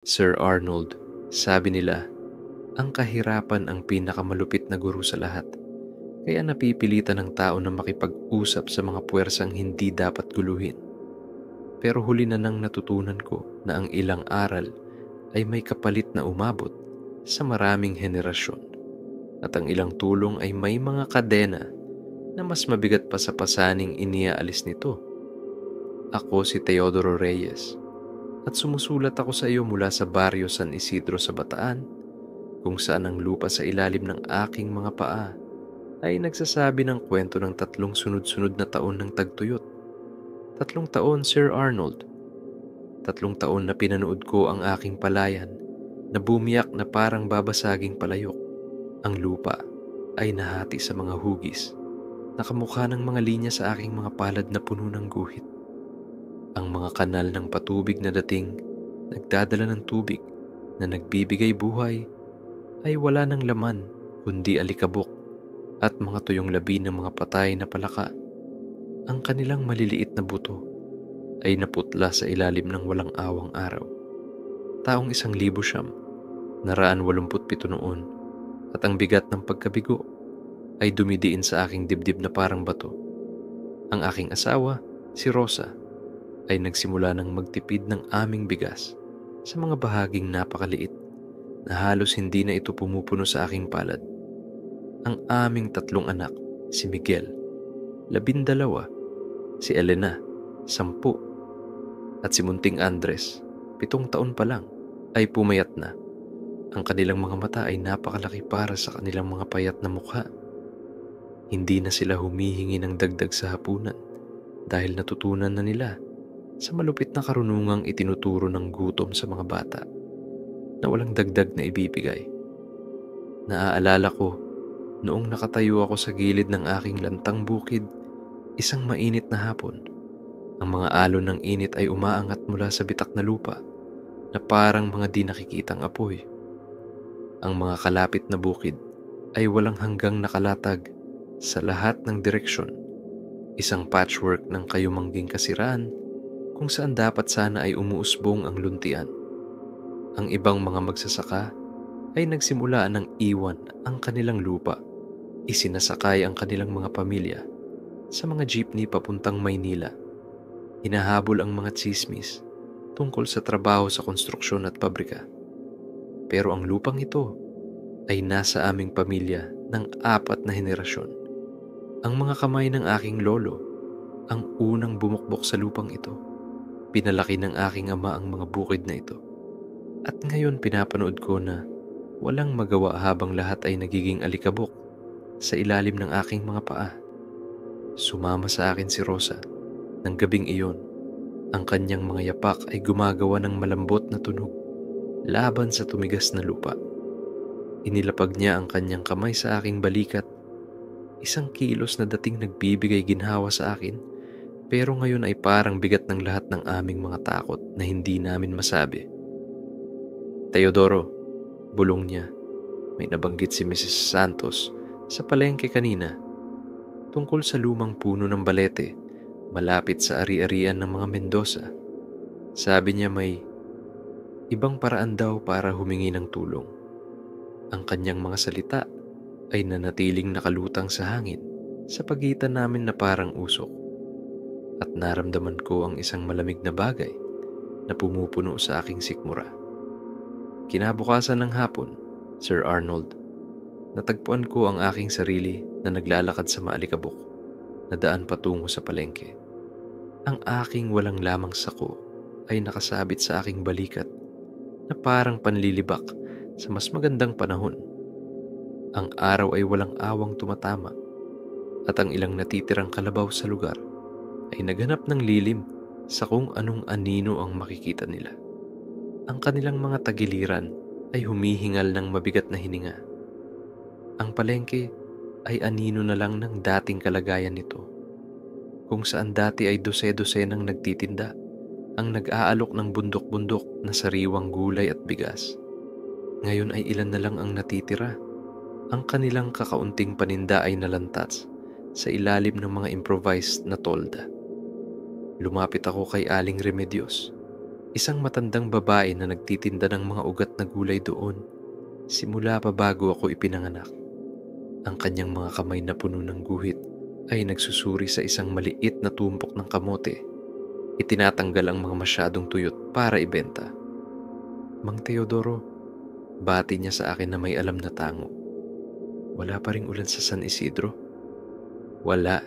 Sir Arnold, sabi nila, ang kahirapan ang pinakamalupit na guro sa lahat. Kaya napipilitan ng tao na makipag-usap sa mga puwersang hindi dapat guluhin. Pero huli na nang natutunan ko na ang ilang aral ay may kapalit na umabot sa maraming henerasyon. At ang ilang tulong ay may mga kadena na mas mabigat pa sa pasaning iniaalis nito. Ako si Teodoro Reyes at sumusulat ako sa iyo mula sa Barrio San Isidro sa Bataan, kung saan ang lupa sa ilalim ng aking mga paa ay nagsasabi ng kwento ng 3 sunod-sunod na taon ng tagtuyot. 3 taon, Sir Arnold. 3 taon na pinanood ko ang aking palayan na bumiyak na parang babasaging palayok. Ang lupa ay nahati sa mga hugis, nakamukha ng mga linya sa aking mga palad na puno ng guhit. Ang mga kanal ng patubig na dating nagdadala ng tubig na nagbibigay buhay ay wala ng laman kundi alikabok at mga tuyong labi ng mga patay na palaka. Ang kanilang maliliit na buto ay naputla sa ilalim ng walang awang araw. Taong 1987 noon, at ang bigat ng pagkabigo ay dumidiin sa aking dibdib na parang bato. Ang aking asawa, si Rosa, ay nagsimula ng magtipid ng aming bigas sa mga bahaging napakaliit na halos hindi na ito pumupuno sa aking palad. Ang aming 3 anak, si Miguel, 12, si Elena, 10, at si Munting Andres, 7 taon pa lang, ay pumayat na. Ang kanilang mga mata ay napakalaki para sa kanilang mga payat na mukha. Hindi na sila humihingi ng dagdag sa hapunan dahil natutunan na nila sa malupit na karunungang itinuturo ng gutom sa mga bata na walang dagdag na ibibigay. Naaalala ko noong nakatayo ako sa gilid ng aking lantang bukid, isang mainit na hapon. Ang mga alon ng init ay umaangat mula sa bitak na lupa na parang mga di nakikitang apoy. Ang mga kalapit na bukid ay walang hanggang nakalatag sa lahat ng direksyon. Isang patchwork ng kayumangging kasiraan kung saan dapat sana ay umuusbong ang luntian. Ang ibang mga magsasaka ay nagsimula ng iwan ang kanilang lupa. Isinasakay ang kanilang mga pamilya sa mga jeepney papuntang Maynila. Hinahabol ang mga tsismis tungkol sa trabaho sa konstruksyon at pabrika. Pero ang lupang ito ay nasa aming pamilya ng 4 na henerasyon. Ang mga kamay ng aking lolo ang unang bumukbok sa lupang ito. Pinalaki ng aking ama ang mga bukid na ito. At ngayon pinapanood ko na walang magawa habang lahat ay nagiging alikabok sa ilalim ng aking mga paa. Sumama sa akin si Rosa ng gabing iyon. Ang kanyang mga yapak ay gumagawa ng malambot na tunog laban sa tumigas na lupa. Inilapag niya ang kanyang kamay sa aking balikat. 1 kilos na dating nagbibigay ginhawa sa akin, pero ngayon ay parang bigat ng lahat ng aming mga takot na hindi namin masabi. Teodoro, bulong niya. May nabanggit si Mrs. Santos sa palengke kanina tungkol sa lumang puno ng balete malapit sa ari-arian ng mga Mendoza. Sabi niya may ibang paraan daw para humingi ng tulong. Ang kanyang mga salita ay nanatiling nakalutang sa hangin sa pagitan namin na parang usok. At naramdaman ko ang isang malamig na bagay na pumupuno sa aking sikmura. Kinabukasan ng hapon, Sir Arnold, natagpuan ko ang aking sarili na naglalakad sa maalikabok na daan patungo sa palengke. Ang aking walang lamang sako ay nakasabit sa aking balikat na parang panlilibak sa mas magandang panahon. Ang araw ay walang awang tumatama at ang ilang natitirang kalabaw sa lugar ay naghanap ng lilim sa kung anong anino ang makikita nila. Ang kanilang mga tagiliran ay humihingal ng mabigat na hininga. Ang palengke ay anino na lang ng dating kalagayan nito, kung saan dati ay dose-dosenang nagtitinda ang nag-aalok ng bundok-bundok na sariwang gulay at bigas. Ngayon ay ilan na lang ang natitira. Ang kanilang kakaunting paninda ay nalantats sa ilalim ng mga improvised na tolda. Lumapit ako kay Aling Remedios. Isang matandang babae na nagtitinda ng mga ugat na gulay doon, simula pa bago ako ipinanganak. Ang kanyang mga kamay na puno ng guhit ay nagsusuri sa isang maliit na tumpok ng kamote. Itinatanggal ang mga masyadong tuyot para ibenta. "Mang Teodoro," bati niya sa akin na may alam na tango. "Wala pa ring ulan sa San Isidro?" "Wala,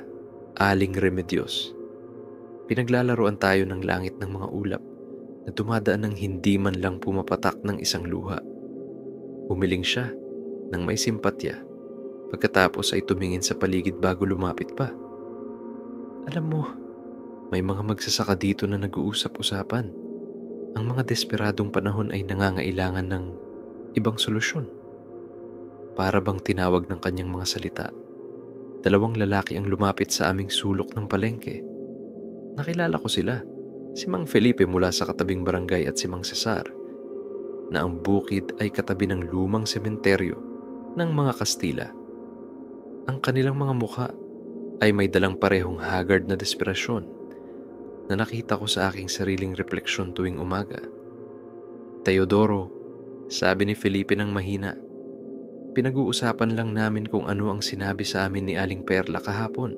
Aling Remedios. Pinaglalaroan tayo ng langit ng mga ulap na dumadaan ng hindi man lang pumapatak ng isang luha." Umiling siya nang may simpatya. Pagkatapos ay tumingin sa paligid bago lumapit pa. "Alam mo, may mga magsasaka dito na nag-uusap-usapan. Ang mga desperadong panahon ay nangangailangan ng ibang solusyon." Para bang tinawag ng kanyang mga salita, dalawang lalaki ang lumapit sa aming sulok ng palengke. Nakilala ko sila, si Mang Felipe mula sa katabing barangay at si Mang Cesar, na ang bukid ay katabi ng lumang sementeryo ng mga Kastila. Ang kanilang mga mukha ay may dalang parehong haggard na desperasyon na nakita ko sa aking sariling refleksyon tuwing umaga. "Teodoro," sabi ni Felipe ng mahina, "pinag-uusapan lang namin kung ano ang sinabi sa amin ni Aling Perla kahapon."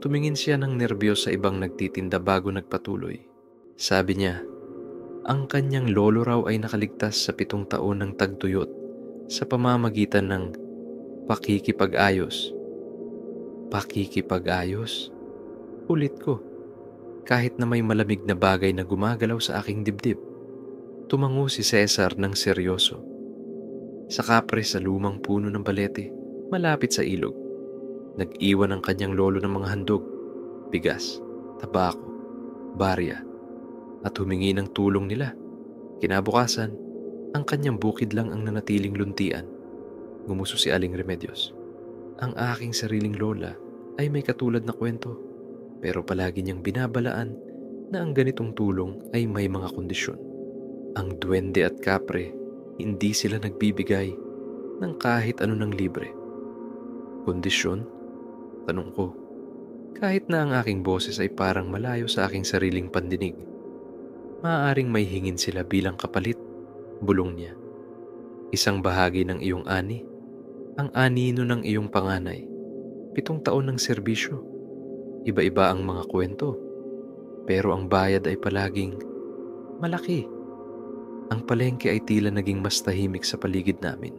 Tumingin siya ng nerbiyos sa ibang nagtitinda bago nagpatuloy. Sabi niya, ang kanyang lolo raw ay nakaligtas sa 7 taon ng tagtuyot sa pamamagitan ng pakikipag-ayos. Pakikipag-ayos? Ulit ko. Kahit na may malamig na bagay na gumagalaw sa aking dibdib. Tumango si Cesar ng seryoso. Sa kapre sa lumang puno ng balete, malapit sa ilog, nag-iwan ang kanyang lolo ng mga handog, bigas, tabako, barya, at humingi ng tulong nila. Kinabukasan, ang kanyang bukid lang ang nanatiling luntian. Ngumuso si Aling Remedios. Ang aking sariling lola ay may katulad na kwento, pero palagi niyang binabalaan na ang ganitong tulong ay may mga kondisyon. Ang duwende at kapre, hindi sila nagbibigay ng kahit ano ng libre. Kondisyon? Tanong ko. Kahit na ang aking boses ay parang malayo sa aking sariling pandinig. Maaaring may hingin sila bilang kapalit, bulong niya. Isang bahagi ng iyong ani, ang anino ng iyong panganay, 7 taon ng serbisyo. Iba-iba ang mga kwento, pero ang bayad ay palaging malaki. Ang palengke ay tila naging mas tahimik sa paligid namin,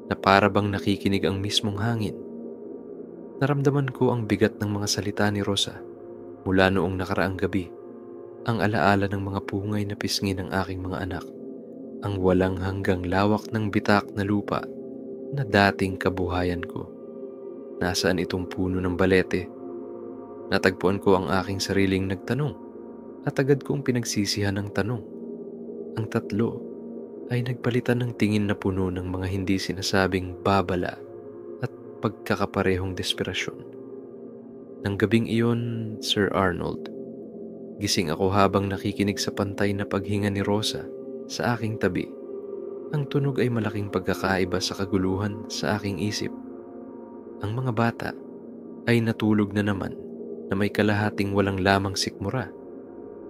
na para bang nakikinig ang mismong hangin. Naramdaman ko ang bigat ng mga salita ni Rosa mula noong nakaraang gabi, ang alaala ng mga pungay na pisngi ng aking mga anak, ang walang hanggang lawak ng bitak na lupa na dating kabuhayan ko. Nasaan itong puno ng balete? Natagpuan ko ang aking sariling nagtanong at agad kong pinagsisihan ang tanong. Ang tatlo ay nagpalitan ng tingin na puno ng mga hindi sinasabing babala at pagkakaparehong desperasyon. Nang gabing iyon, Sir Arnold, gising ako habang nakikinig sa pantay na paghinga ni Rosa sa aking tabi. Ang tunog ay malaking pagkakaiba sa kaguluhan sa aking isip. Ang mga bata ay natulog na naman na may kalahating walang lamang sikmura,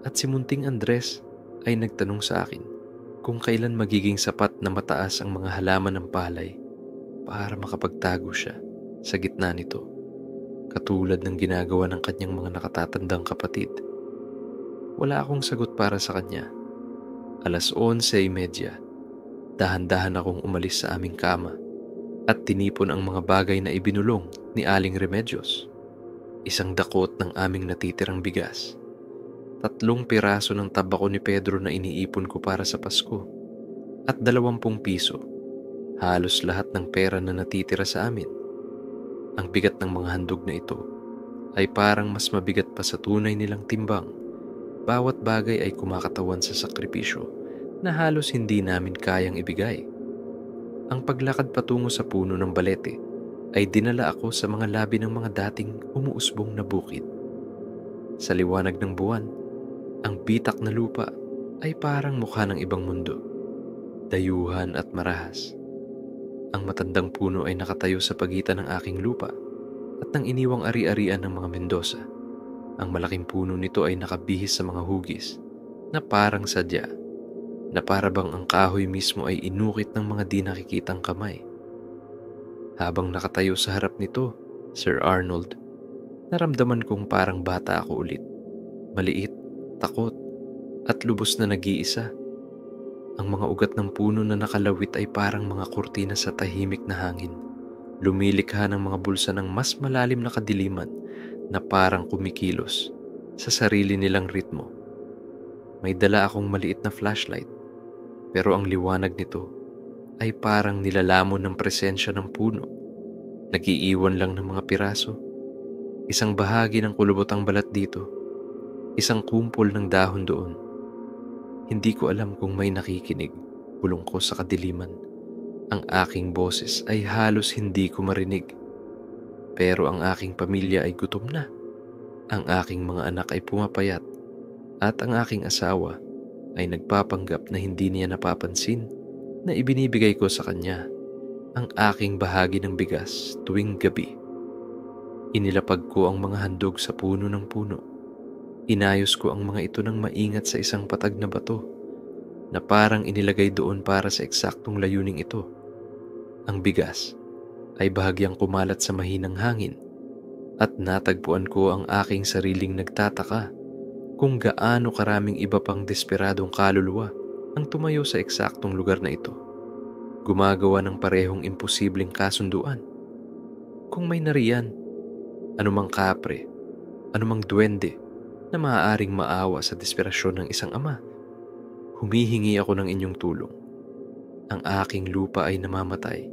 at si Munting Andres ay nagtanong sa akin kung kailan magiging sapat na mataas ang mga halaman ng palay para makapagtago siya sa gitna nito, katulad ng ginagawa ng kanyang mga nakatatandang kapatid. Wala akong sagot para sa kanya. 11:30, dahan-dahan akong umalis sa aming kama at tinipon ang mga bagay na ibinulong ni Aling Remedios. Isang dakot ng aming natitirang bigas, 3 piraso ng tabako ni Pedro na iniipon ko para sa Pasko, at 20 piso, halos lahat ng pera na natitira sa amin. Ang bigat ng mga handog na ito ay parang mas mabigat pa sa tunay nilang timbang. Bawat bagay ay kumakatawan sa sakripisyo na halos hindi namin kayang ibigay. Ang paglakad patungo sa puno ng balete ay dinala ako sa mga labi ng mga dating umuusbong na bukid. Sa liwanag ng buwan, ang bitak na lupa ay parang mukha ng ibang mundo, dayuhan at marahas. Ang matandang puno ay nakatayo sa pagitan ng aking lupa at ng iniwang ari-arian ng mga Mendoza. Ang malaking puno nito ay nakabihis sa mga hugis na parang sadya, na para bang ang kahoy mismo ay inukit ng mga di nakikitang kamay. Habang nakatayo sa harap nito, Sir Arnold, naramdaman kong parang bata ako ulit. Maliit, takot, at lubos na nag-iisa. Ang mga ugat ng puno na nakalawit ay parang mga kurtina sa tahimik na hangin. Lumilikha ng mga bulsa ng mas malalim na kadiliman na parang kumikilos sa sarili nilang ritmo. May dala akong maliit na flashlight, pero ang liwanag nito ay parang nilalamon ng presensya ng puno. Nagiiwan lang ng mga piraso. Isang bahagi ng kulubot ang balat dito, isang kumpol ng dahon doon. Hindi ko alam kung may nakikinig, bulong ko sa kadiliman. Ang aking boses ay halos hindi ko marinig. Pero ang aking pamilya ay gutom na. Ang aking mga anak ay pumapayat. At ang aking asawa ay nagpapanggap na hindi niya napapansin na ibinibigay ko sa kanya ang aking bahagi ng bigas tuwing gabi. Inilapag ko ang mga handog sa puno ng puno. Inayos ko ang mga ito ng maingat sa isang patag na bato na parang inilagay doon para sa eksaktong layuning ito. Ang bigas ay bahagyang kumalat sa mahinang hangin at natagpuan ko ang aking sariling nagtataka kung gaano karaming iba pang desperadong kaluluwa ang tumayo sa eksaktong lugar na ito, gumagawa ng parehong imposibleng kasunduan. Kung may nariyan, anumang kapre, anumang duwende na maaaring maawa sa desperasyon ng isang ama, humihingi ako ng inyong tulong. Ang aking lupa ay namamatay.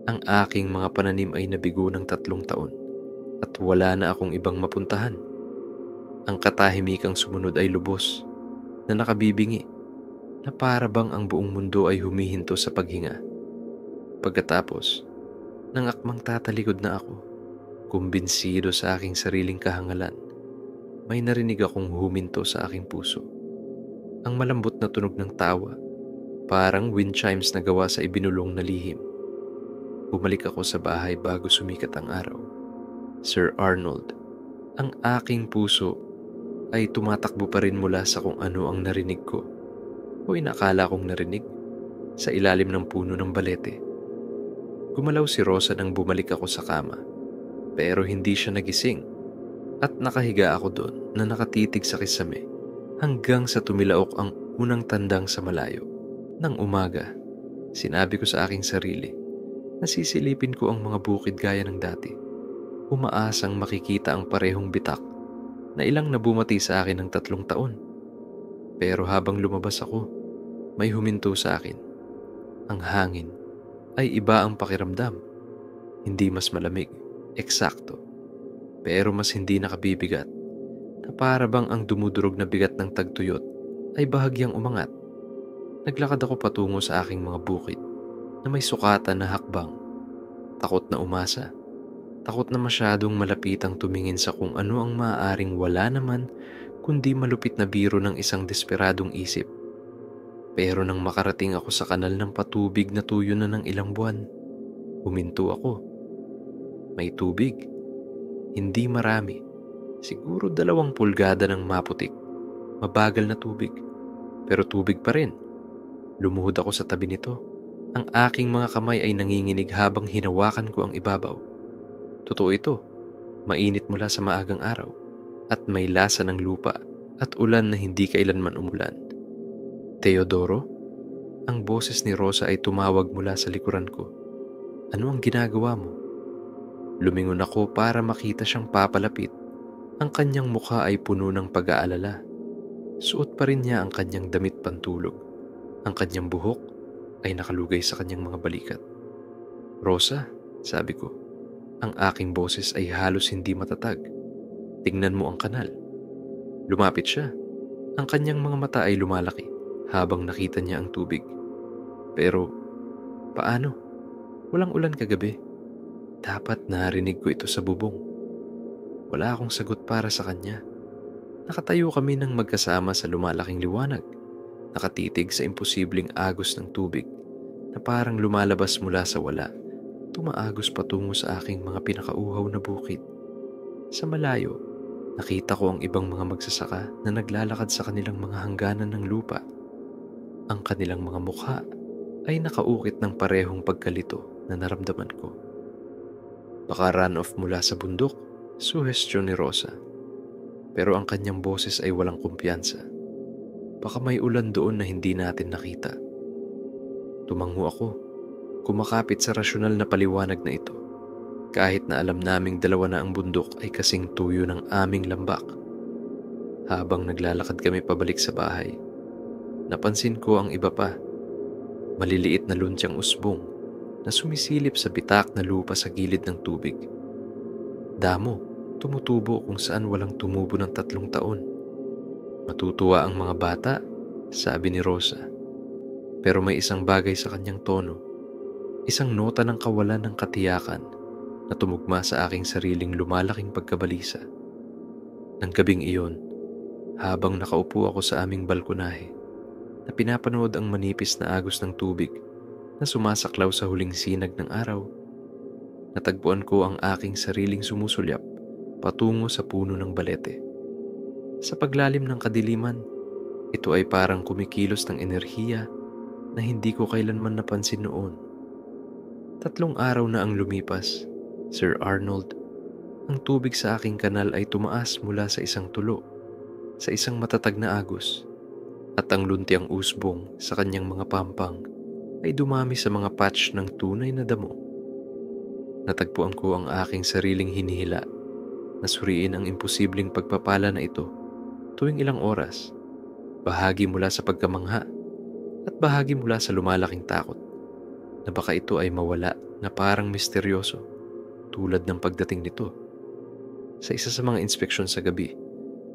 Ang aking mga pananim ay nabigo ng 3 taon at wala na akong ibang mapuntahan. Ang katahimikang sumunod ay lubos na nakabibingi na para bang ang buong mundo ay humihinto sa paghinga. Pagkatapos, nang akmang tatalikod na ako, kumbinsido sa aking sariling kahangalan, may narinig akong huminto sa aking puso. Ang malambot na tunog ng tawa, parang wind chimes na gawa sa ibinulong na lihim. Bumalik ako sa bahay bago sumikat ang araw. Sir Arnold, ang aking puso ay tumatakbo pa rin mula sa kung ano ang narinig ko o inakala kong narinig sa ilalim ng puno ng balete. Gumalaw si Rosa nang bumalik ako sa kama, pero hindi siya nagising at nakahiga ako doon na nakatitig sa kisame hanggang sa tumilaok ang unang tandang sa malayo. Nang umaga, sinabi ko sa aking sarili na sisilipin ko ang mga bukid gaya ng dati, umaasang makikita ang parehong bitak na ilang nabumati sa akin ng 3 taon. Pero habang lumabas ako, may huminto sa akin. Ang hangin ay iba ang pakiramdam. Hindi mas malamig, eksakto, pero mas hindi nakabibigat, na para bang ang dumudurog na bigat ng tagtuyot ay bahagyang umangat. Naglakad ako patungo sa aking mga bukid na may sukatan na hakbang. Takot na umasa. Takot na masyadong malapitang tumingin sa kung ano ang maaaring wala naman kundi malupit na biro ng isang desperadong isip. Pero nang makarating ako sa kanal ng patubig na tuyo na ng ilang buwan, huminto ako. May tubig. Hindi marami. Siguro 2 pulgada ng maputik. Mabagal na tubig. Pero tubig pa rin. Lumuhod ako sa tabi nito. Ang aking mga kamay ay nanginginig habang hinawakan ko ang ibabaw. Totoo ito, mainit mula sa maagang araw at may lasa ng lupa at ulan na hindi kailanman umulan. Teodoro? Ang boses ni Rosa ay tumawag mula sa likuran ko. Ano ang ginagawa mo? Lumingon ako para makita siyang papalapit. Ang kanyang mukha ay puno ng pag-aalala. Suot pa rin niya ang kanyang damit pantulog. Ang kanyang buhok ay nakalugay sa kanyang mga balikat. Rosa, sabi ko. Ang aking boses ay halos hindi matatag. Tingnan mo ang kanal. Lumapit siya. Ang kanyang mga mata ay lumalaki habang nakita niya ang tubig. Pero, paano? Walang ulan kagabi. Dapat narinig ko ito sa bubong. Wala akong sagot para sa kanya. Nakatayo kami ng magkasama sa lumalaking liwanag. Nakatitig sa imposibleng agos ng tubig na parang lumalabas mula sa wala. Tumaagos patungo sa aking mga pinakauhaw na bukid. Sa malayo, Nakita ko ang ibang mga magsasaka na naglalakad sa kanilang mga hangganan ng lupa. Ang kanilang mga mukha ay nakaukit ng parehong pagkalito na naramdaman ko. Baka run-off mula sa bundok, suhestyon ni Rosa. Pero ang kanyang boses ay walang kumpiyansa. Baka may ulan doon na hindi natin nakita. Tumango ako, kumakapit sa rasyonal na paliwanag na ito. Kahit na alam naming dalawa na ang bundok ay kasing tuyo ng aming lambak. Habang naglalakad kami pabalik sa bahay, napansin ko ang iba pa. Maliliit na luntyang usbong na sumisilip sa bitak na lupa sa gilid ng tubig. Damo, tumutubo kung saan walang tumubo ng 3 taon. Matutuwa ang mga bata, sabi ni Rosa. Pero may isang bagay sa kanyang tono, isang nota ng kawalan ng katiyakan na tumugma sa aking sariling lumalaking pagkabalisa. Nang gabing iyon, habang nakaupo ako sa aming balkonahe, na pinapanood ang manipis na agos ng tubig na sumasaklaw sa huling sinag ng araw, natagpuan ko ang aking sariling sumusulyap patungo sa puno ng balete. Sa paglalim ng kadiliman, ito ay parang kumikilos ng enerhiya na hindi ko kailanman napansin noon. 3 araw na ang lumipas, Sir Arnold. Ang tubig sa aking kanal ay tumaas mula sa isang tulo, sa isang matatag na agos, at ang luntiang usbong sa kanyang mga pampang ay dumami sa mga patch ng tunay na damo. Natagpuan ko ang aking sariling hinihila na suriin ang imposibleng pagpapala na ito tuwing ilang oras, bahagi mula sa pagkamangha at bahagi mula sa lumalaking takot na baka ito ay mawala na parang misteryoso tulad ng pagdating nito. Sa isa sa mga inspeksyon sa gabi,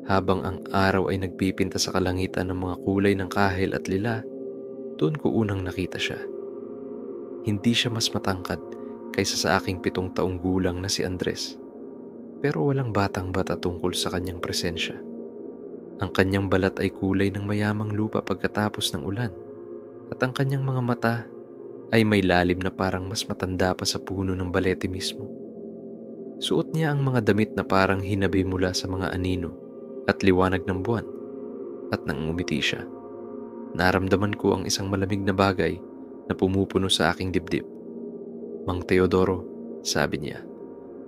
habang ang araw ay nagpipinta sa kalangitan ng mga kulay ng kahel at lila, doon ko unang nakita siya. Hindi siya mas matangkad kaysa sa aking 7 taong gulang na si Andres, pero walang batang-bata tungkol sa kanyang presensya. Ang kanyang balat ay kulay ng mayamang lupa pagkatapos ng ulan, at ang kanyang mga mata ay may lalim na parang mas matanda pa sa puno ng balete mismo. Suot niya ang mga damit na parang hinabi mula sa mga anino at liwanag ng buwan, at nang umiti siya, naramdaman ko ang isang malamig na bagay na pumupuno sa aking dibdib. "Mang Teodoro," sabi niya.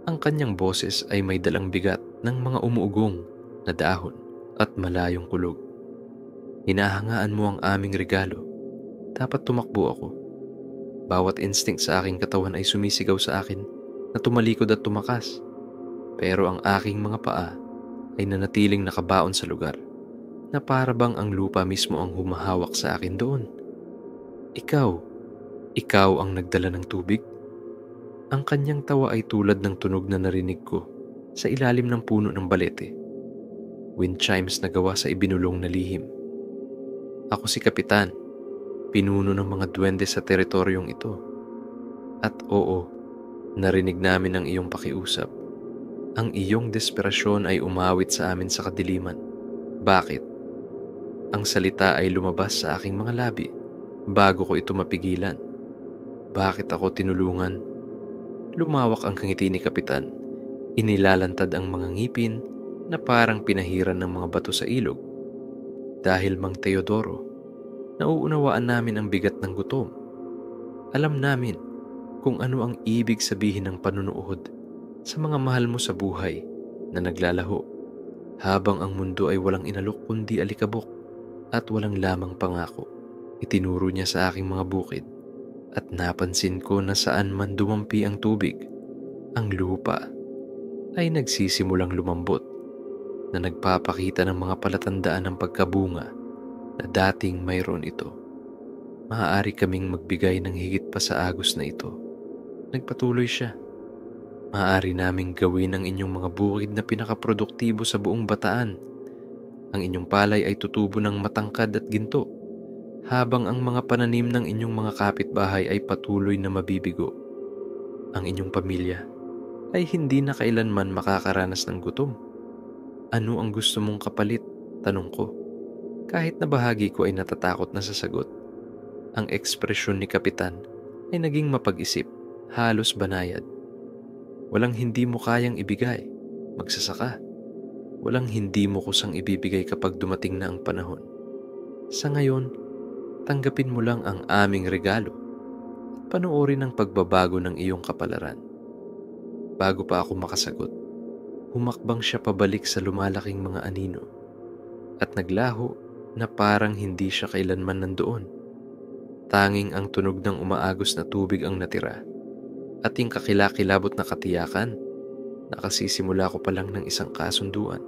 Ang kanyang boses ay may dalang bigat ng mga umuugong na dahon at malayong kulog. "Hinahangaan mo ang aming regalo. Dapat tumakbo ako." Bawat instinct sa aking katawan ay sumisigaw sa akin na tumalikod at tumakas. Pero ang aking mga paa ay nanatiling nakabaon sa lugar, na para bang ang lupa mismo ang humahawak sa akin doon. Ikaw ang nagdala ng tubig?" Ang kanyang tawa ay tulad ng tunog na narinig ko sa ilalim ng puno ng balete. Wind chimes na gawa sa ibinulong na lihim. "Ako si Kapitan, pinuno ng mga duwende sa teritoryong ito. At oo, narinig namin ang iyong pakiusap. Ang iyong desperasyon ay umawit sa amin sa kadiliman. Bakit?" Ang salita ay lumabas sa aking mga labi bago ko ito mapigilan. "Bakit ako tinulungan?" Lumawak ang ngiti ni Kapitan. Inilalantad ang mga ngipin na parang pinahiran ng mga bato sa ilog. "Dahil, Mang Teodoro, nauunawaan namin ang bigat ng gutom. Alam namin kung ano ang ibig sabihin ng panunuod sa mga mahal mo sa buhay na naglalaho, habang ang mundo ay walang inalok kundi alikabok at walang lamang pangako." Itinuro niya sa aking mga bukid, at napansin ko na saan man dumampi ang tubig, ang lupa ay nagsisimulang lumambot, na nagpapakita ng mga palatandaan ng pagkabunga na dating mayroon ito. "Maaari kaming magbigay ng higit pa sa agos na ito," nagpatuloy siya. "Maaari naming gawin ang inyong mga bukid na pinakaproduktibo sa buong Bataan. Ang inyong palay ay tutubo ng matangkad at ginto, habang ang mga pananim ng inyong mga kapitbahay ay patuloy na mabibigo. Ang inyong pamilya ay hindi na kailanman makakaranas ng gutom. Ano ang gusto mong kapalit?" tanong ko. Kahit na bahagi ko ay natatakot na sa sagot, ang ekspresyon ni Kapitan ay naging mapag-isip, halos banayad. "Walang hindi mo kayang ibigay, magsasaka. Walang hindi mo kusang ibibigay kapag dumating na ang panahon. Sa ngayon, tanggapin mo lang ang aming regalo at panoorin ang pagbabago ng iyong kapalaran. Bago pa ako makasagot, humakbang siya pabalik sa lumalaking mga anino at naglaho na parang hindi siya kailanman nandoon. Tanging ang tunog ng umaagos na tubig ang natira at yung kakilakilabot na katiyakan. Nakasisimula ko pa lang ng isang kasunduan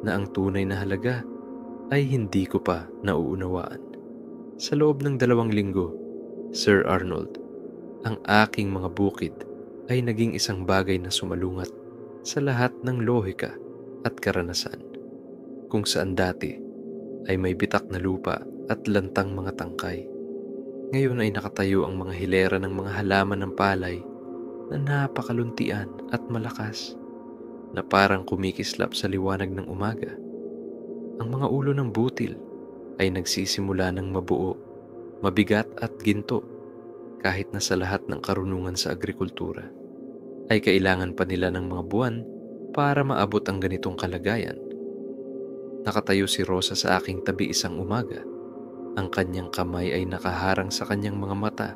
na ang tunay na halaga ay hindi ko pa nauunawaan. Sa loob ng 2 linggo, Sir Arnold, ang aking mga bukid ay naging isang bagay na sumalungat sa lahat ng lohika at karanasan. Kung saan dati ay may bitak na lupa at lantang mga tangkay, ngayon ay nakatayo ang mga hilera ng mga halaman ng palay na napakaluntian at malakas na parang kumikislap sa liwanag ng umaga. Ang mga ulo ng butil ay nagsisimula ng mabuo, mabigat at ginto kahit na sa lahat ng karunungan sa agrikultura ay kailangan pa nila ng mga buwan para maabot ang ganitong kalagayan. Nakatayo si Rosa sa aking tabi isang umaga. Ang kanyang kamay ay nakaharang sa kanyang mga mata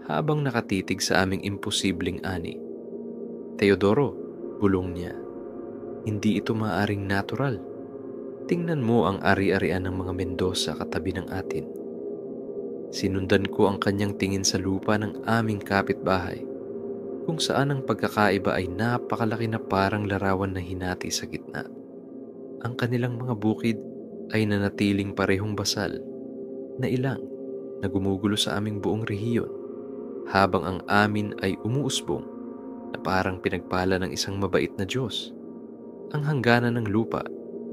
habang nakatitig sa aming imposibleng ani. "Teodoro," bulong niya, "hindi ito maaring natural. Tingnan mo ang ari-arian ng mga Mendoza katabi ng atin." Sinundan ko ang kanyang tingin sa lupa ng aming kapitbahay, kung saan ang pagkakaiba ay napakalaki na parang larawan na hinati sa gitna. Ang kanilang mga bukid ay nanatiling parehong basal na ilang na gumugulo sa aming buong rehiyon, habang ang amin ay umuusbong na parang pinagpala ng isang mabait na Diyos. Ang hangganan ng lupa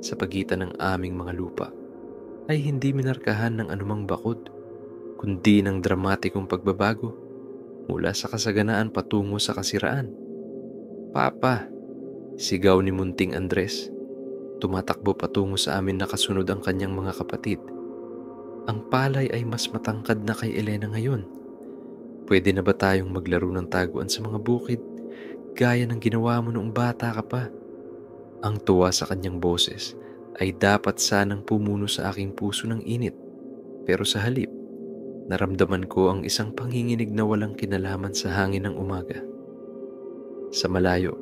sa pagitan ng aming mga lupa ay hindi minarkahan ng anumang bakod, kundi ng dramatikong pagbabago mula sa kasaganaan patungo sa kasiraan. "Papa!" sigaw ni Munting Andres. Tumatakbo patungo sa amin na kasunod ang kanyang mga kapatid. "Ang palay ay mas matangkad na kay Elena ngayon. Pwede na ba tayong maglaro ng taguan sa mga bukid gaya ng ginawa mo noong bata ka pa?" Ang tuwa sa kanyang boses ay dapat sanang pumuno sa aking puso ng init, pero sa halip, naramdaman ko ang isang panginginig na walang kinalaman sa hangin ng umaga. Sa malayo,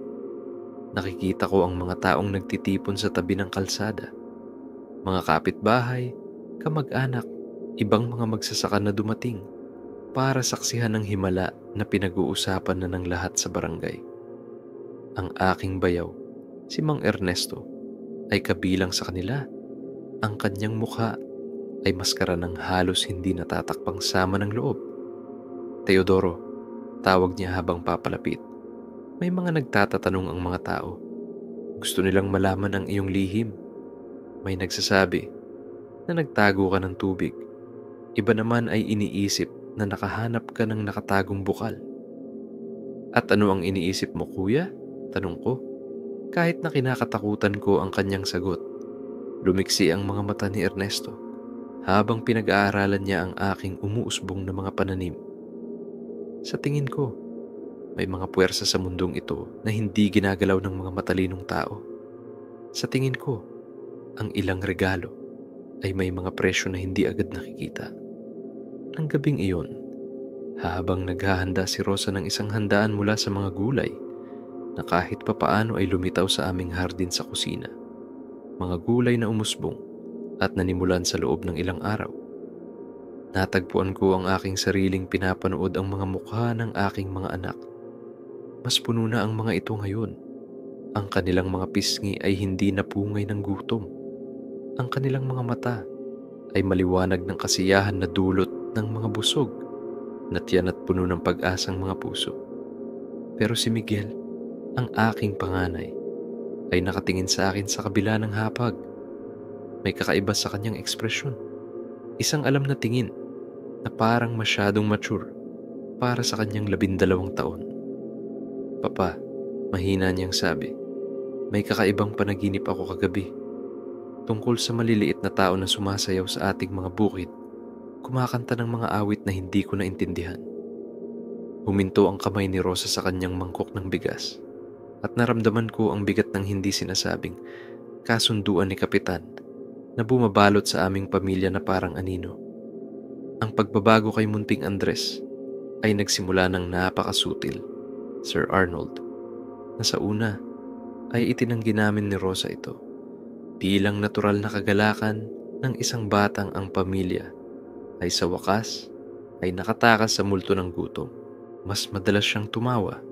nakikita ko ang mga taong nagtitipon sa tabi ng kalsada. Mga kapitbahay, kamag-anak, ibang mga magsasaka na dumating para saksihan ng himala na pinag-uusapan na ng lahat sa barangay. Ang aking bayaw, si Mang Ernesto, ay kabilang sa kanila. Ang kanyang mukha ay maskara ng halos hindi natatakpang sama ng loob. "Teodoro," tawag niya habang papalapit. "May mga nagtatatanong ang mga tao. Gusto nilang malaman ang iyong lihim. May nagsasabi na nagtago ka ng tubig. Iba naman ay iniisip na nakahanap ka ng nakatagong bukal." "At ano ang iniisip mo, kuya?" tanong ko. Kahit na kinakatakutan ko ang kanyang sagot, lumiksi ang mga mata ni Ernesto habang pinag-aaralan niya ang aking umuusbong na mga pananim. "Sa tingin ko, may mga puwersa sa mundong ito na hindi ginagalaw ng mga matalinong tao. Sa tingin ko, ang ilang regalo ay may mga presyo na hindi agad nakikita." Nang gabing iyon, habang naghahanda si Rosa ng isang handaan mula sa mga gulay na kahit papaano ay lumitaw sa aming hardin sa kusina, mga gulay na umusbong at nanimulan sa loob ng ilang araw, natagpuan ko ang aking sariling pinapanood ang mga mukha ng aking mga anak. Mas puno na ang mga ito ngayon. Ang kanilang mga pisngi ay hindi napungay ng gutom. Ang kanilang mga mata ay maliwanag ng kasiyahan na dulot ng mga busog na tiyan at puno ng pag-asang mga puso. Pero si Miguel, ang aking panganay, ay nakatingin sa akin sa kabila ng hapag. May kakaiba sa kanyang ekspresyon. Isang alam na tingin na parang masyadong mature para sa kanyang 12 taon. "Papa," mahina niyang sabi, "may kakaibang panaginip ako kagabi. Tungkol sa maliliit na tao na sumasayaw sa ating mga bukid, kumakanta ng mga awit na hindi ko naintindihan." Huminto ang kamay ni Rosa sa kanyang mangkok ng bigas at naramdaman ko ang bigat ng hindi sinasabing, kasunduan ni Kapitan na bumabalot sa aming pamilya na parang anino. Ang pagbabago kay Munting Andres ay nagsimula ng napakasutil, Sir Arnold, na sa una ay itinanggi namin ni Rosa ito bilang natural na kagalakan ng isang batang ang pamilya ay sa wakas ay nakatakas sa multo ng gutom. Mas madalas siyang tumawa,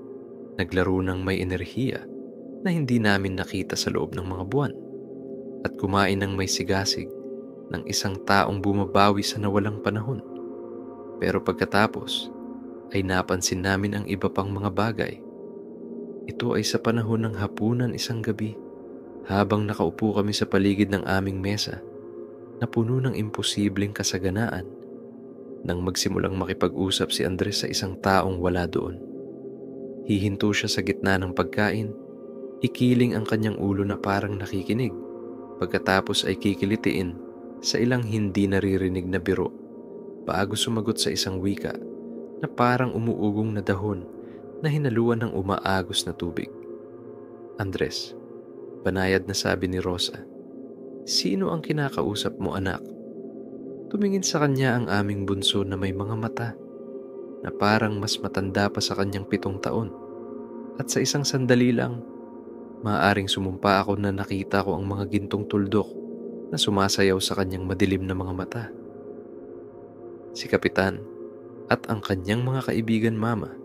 naglaro ng may enerhiya na hindi namin nakita sa loob ng mga buwan, at kumain ng may sigasig ng isang taong bumabawi sa nawalang panahon. Pero pagkatapos ay napansin namin ang iba pang mga bagay. Ito ay sa panahon ng hapunan isang gabi habang nakaupo kami sa paligid ng aming mesa na puno ng imposibleng kasaganaan nang magsimulang makipag-usap si Andres sa isang taong wala doon. Hihinto siya sa gitna ng pagkain, ikiling ang kanyang ulo na parang nakikinig, pagkatapos ay kikilitiin sa ilang hindi naririnig na biro bago sumagot sa isang wika na parang umuugong na dahon na hinaluan ng umaagos na tubig. Andres, banayad na sabi ni Rosa, "Sino ang kinakausap mo, anak?" Tumingin sa kanya ang aming bunso na may mga mata na parang mas matanda pa sa kanyang 7 taon. At sa isang sandali lang, maaaring sumumpa ako na nakita ko ang mga gintong tuldok na sumasayaw sa kanyang madilim na mga mata. Si Kapitan at ang kanyang mga kaibigan mama,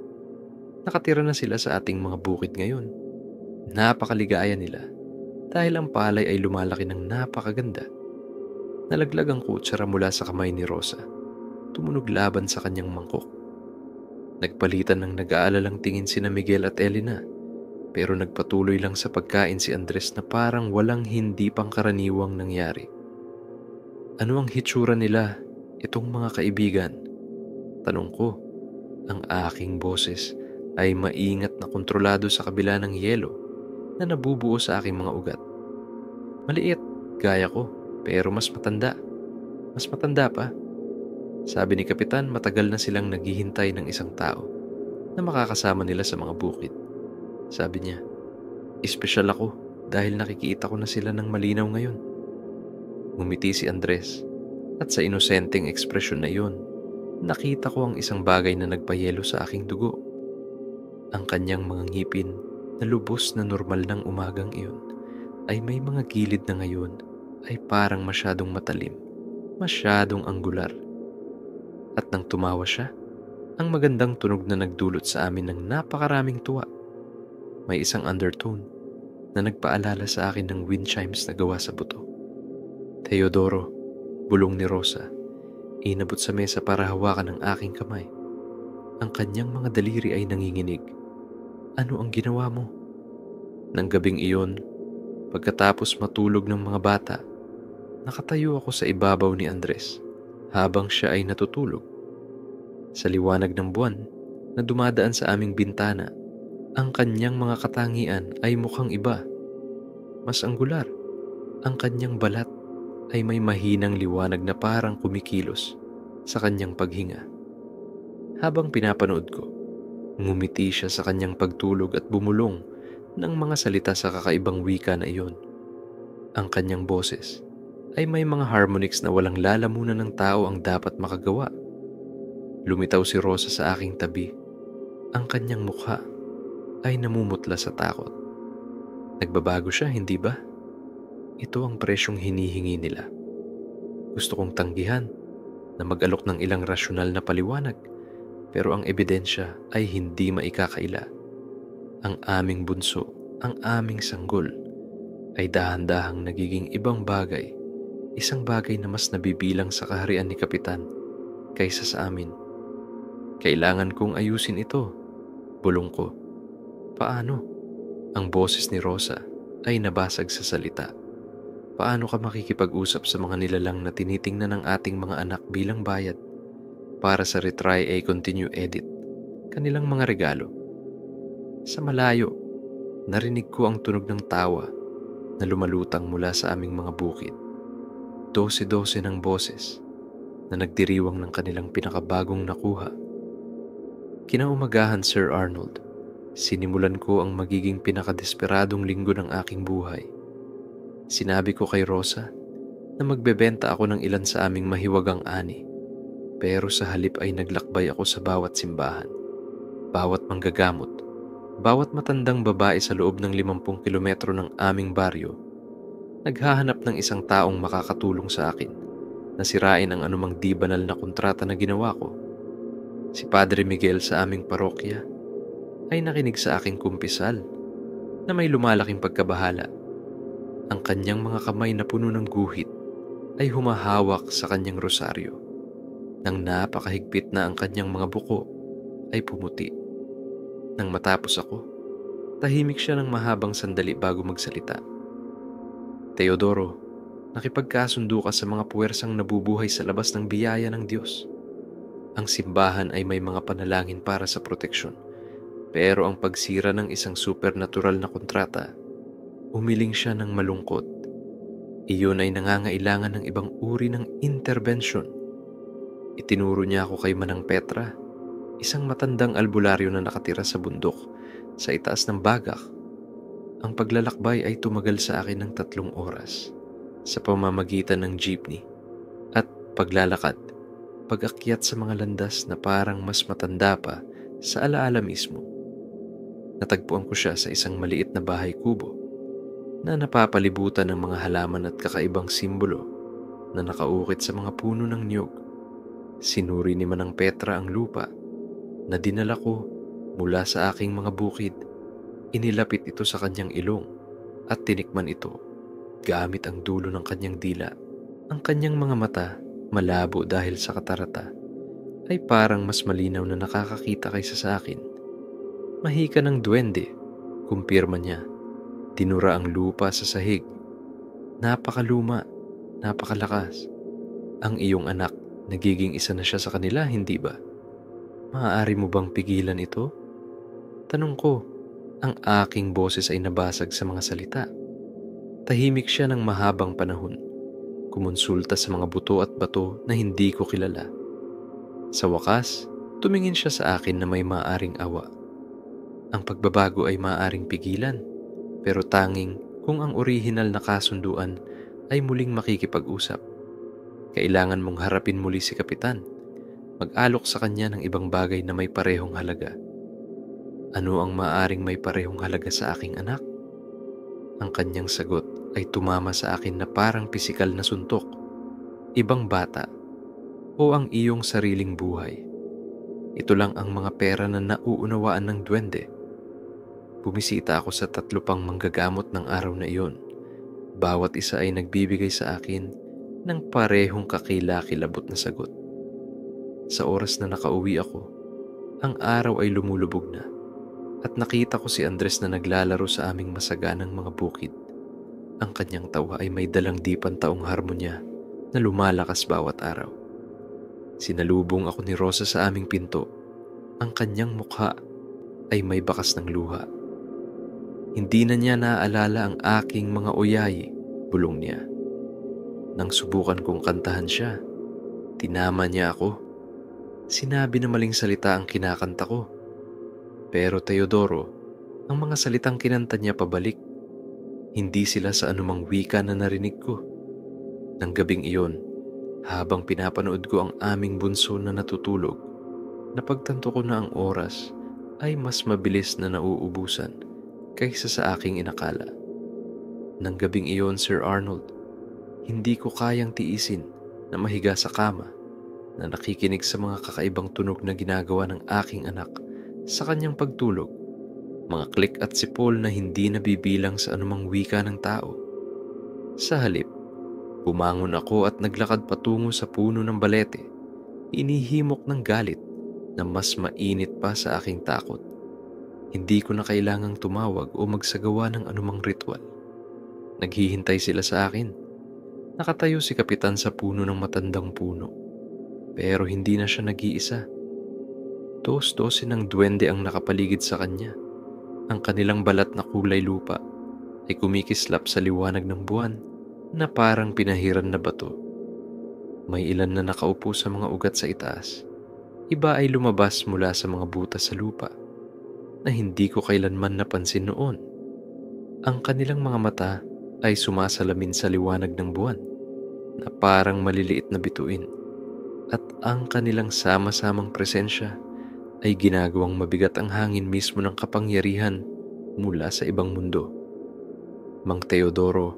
nakatira na sila sa ating mga bukid ngayon. Napakaligaya nila dahil ang palay ay lumalaki ng napakaganda. Nalaglag ang kutsara mula sa kamay ni Rosa, tumunog laban sa kanyang mangkok. Nagpalitan ng nag-aalalang tingin sina Miguel at Elena, pero nagpatuloy lang sa pagkain si Andres na parang walang hindi pangkaraniwang nangyari. Ano ang hitsura nila, itong mga kaibigan? Tanong ko. Ang aking boses ay maingat na kontrolado sa kabila ng yelo na nabubuo sa aking mga ugat. Maliit, gaya ko, pero mas matanda. Mas matanda pa. Sabi ni Kapitan, matagal na silang naghihintay ng isang tao na makakasama nila sa mga bukid. Sabi niya, espesyal ako dahil nakikita ko na sila ng malinaw ngayon. Ngumiti si Andres at sa inosenteng ekspresyon na iyon, nakita ko ang isang bagay na nagpayelo sa aking dugo. Ang kanyang mga ngipin na lubos na normal ng umagang iyon ay may mga gilid na ngayon ay parang masyadong matalim, masyadong anggular. At nang tumawa siya, ang magandang tunog na nagdulot sa amin ng napakaraming tuwa. May isang undertone na nagpaalala sa akin ng wind chimes na gawa sa buto. "Teodoro," bulong ni Rosa, inabot sa mesa para hawakan ang aking kamay. Ang kanyang mga daliri ay nanginginig. "Ano ang ginawa mo?" Nang gabing iyon, pagkatapos matulog ng mga bata, nakatayo ako sa ibabaw ni Andres habang siya ay natutulog. Sa liwanag ng buwan na dumadaan sa aming bintana, ang kanyang mga katangian ay mukhang iba. Mas anggular. Ang kanyang balat ay may mahinang liwanag na parang kumikilos sa kanyang paghinga. Habang pinapanood ko, ngumiti siya sa kanyang pagtulog at bumulong ng mga salita sa kakaibang wika na iyon. Ang kanyang boses ay may mga harmonics na walang lalamunan ng tao ang dapat makagawa. Lumitaw si Rosa sa aking tabi. Ang kanyang mukha ay namumutla sa takot. Nagbabago siya, hindi ba? Ito ang presyong hinihingi nila. Gusto kong tanggihan na mag-alok ng ilang rasyonal na paliwanag, pero ang ebidensya ay hindi maikakaila. Ang aming bunso, ang aming sanggol, ay dahan-dahang nagiging ibang bagay. Isang bagay na mas nabibilang sa kaharian ni Kapitan kaysa sa amin. Kailangan kong ayusin ito, bulong ko. Paano? Ang boses ni Rosa ay nabasag sa salita. Paano ka makikipag-usap sa mga nilalang na tinitingnan ng ating mga anak bilang bayad para sa retry a continue edit, kanilang mga regalo? Sa malayo, narinig ko ang tunog ng tawa na lumalutang mula sa aming mga bukid. 12-12 ng boses na nagdiriwang ng kanilang pinakabagong nakuha. Kinaumagahan, Sir Arnold, sinimulan ko ang magiging pinakadesperadong linggo ng aking buhay. Sinabi ko kay Rosa na magbebenta ako ng ilan sa aming mahiwagang ani, pero sa halip ay naglakbay ako sa bawat simbahan, bawat manggagamot, bawat matandang babae sa loob ng 50 kilometro ng aming baryo. Naghahanap ng isang taong makakatulong sa akin na sirain ang anumang di banal na kontrata na ginawa ko. Si Padre Miguel sa aming parokya ay nakinig sa aking kumpisal na may lumalaking pagkabahala. Ang kanyang mga kamay na puno ng guhit ay humahawak sa kanyang rosaryo. Nang napakahigpit na ang kanyang mga buko ay pumuti. Nang matapos ako, tahimik siya ng mahabang sandali bago magsalita. Teodoro, nakipagkasundo ka sa mga puwersang nabubuhay sa labas ng biyaya ng Diyos. Ang simbahan ay may mga panalangin para sa proteksyon, pero ang pagsira ng isang supernatural na kontrata, umiling siya ng malungkot. Iyon ay nangangailangan ng ibang uri ng interbensyon. Itinuro niya ako kay Manang Petra, isang matandang albularyo na nakatira sa bundok sa itaas ng Bagak. Ang paglalakbay ay tumagal sa akin ng 3 oras sa pamamagitan ng jeepney at paglalakad, pag-akyat sa mga landas na parang mas matanda pa sa alaala mismo. Natagpuan ko siya sa isang maliit na bahay kubo na napapalibutan ng mga halaman at kakaibang simbolo na nakaukit sa mga puno ng niyog. Sinuri ni Manang Petra ang lupa na dinala ko mula sa aking mga bukid. Inilapit ito sa kanyang ilong at tinikman ito gamit ang dulo ng kanyang dila. Ang kanyang mga mata, malabo dahil sa katarata, ay parang mas malinaw na nakakakita kaysa sa akin. Mahika ng duwende, kumpirma niya. Tinura ang lupa sa sahig. Napakaluma, napakalakas. Ang iyong anak, nagiging isa na siya sa kanila, hindi ba? Maaari mo bang pigilan ito? Tanong ko. Ang aking boses ay nabasag sa mga salita. Tahimik siya ng mahabang panahon, kumonsulta sa mga buto at bato na hindi ko kilala. Sa wakas, tumingin siya sa akin na may maaring awa. Ang pagbabago ay maaring pigilan, pero tanging kung ang orihinal na kasunduan ay muling makikipag-usap. Kailangan mong harapin muli si Kapitan. Mag-alok sa kanya ng ibang bagay na may parehong halaga. Ano ang maaring may parehong halaga sa aking anak? Ang kanyang sagot ay tumama sa akin na parang pisikal na suntok. Ibang bata o ang iyong sariling buhay. Ito lang ang mga pera na nauunawaan ng duwende. Bumisita ako sa 3 pang manggagamot ng araw na iyon. Bawat isa ay nagbibigay sa akin ng parehong kakilakilabot na sagot. Sa oras na nakauwi ako, ang araw ay lumulubog na. At nakita ko si Andres na naglalaro sa aming masaganang mga bukid. Ang kanyang tawa ay may dalang di pantaong harmonya na lumalakas bawat araw. Sinalubong ako ni Rosa sa aming pinto. Ang kanyang mukha ay may bakas ng luha. Hindi na niya naaalala ang aking mga uyayi, bulong niya. Nang subukan kong kantahan siya, tinama niya ako. Sinabi na maling salita ang kinakanta ko. Pero Teodoro, ang mga salitang kinanta niya pabalik, hindi sila sa anumang wika na narinig ko. Nang gabing iyon, habang pinapanood ko ang aming bunso na natutulog, napagtanto ko na ang oras ay mas mabilis na nauubusan kaysa sa aking inakala. Nang gabing iyon, Sir Arnold, hindi ko kayang tiisin na mahiga sa kama na nakikinig sa mga kakaibang tunog na ginagawa ng aking anak sa kanyang pagtulog, mga klik at sipol na hindi nabibilang sa anumang wika ng tao. Sa halip, bumangon ako at naglakad patungo sa puno ng balete, inihimok ng galit na mas mainit pa sa aking takot. Hindi ko na kailangang tumawag o magsagawa ng anumang ritual. Naghihintay sila sa akin. Nakatayo si Kapitan sa puno ng matandang puno, pero hindi na siya nag-iisa. 12 ng duwende ang nakapaligid sa kanya. Ang kanilang balat na kulay lupa ay kumikislap sa liwanag ng buwan na parang pinahiran na bato. May ilan na nakaupo sa mga ugat sa itaas. Iba ay lumabas mula sa mga butas sa lupa na hindi ko kailanman napansin noon. Ang kanilang mga mata ay sumasalamin sa liwanag ng buwan na parang maliliit na bituin, at ang kanilang sama-samang presensya ay ginagawang mabigat ang hangin mismo ng kapangyarihan mula sa ibang mundo. Mang Teodoro,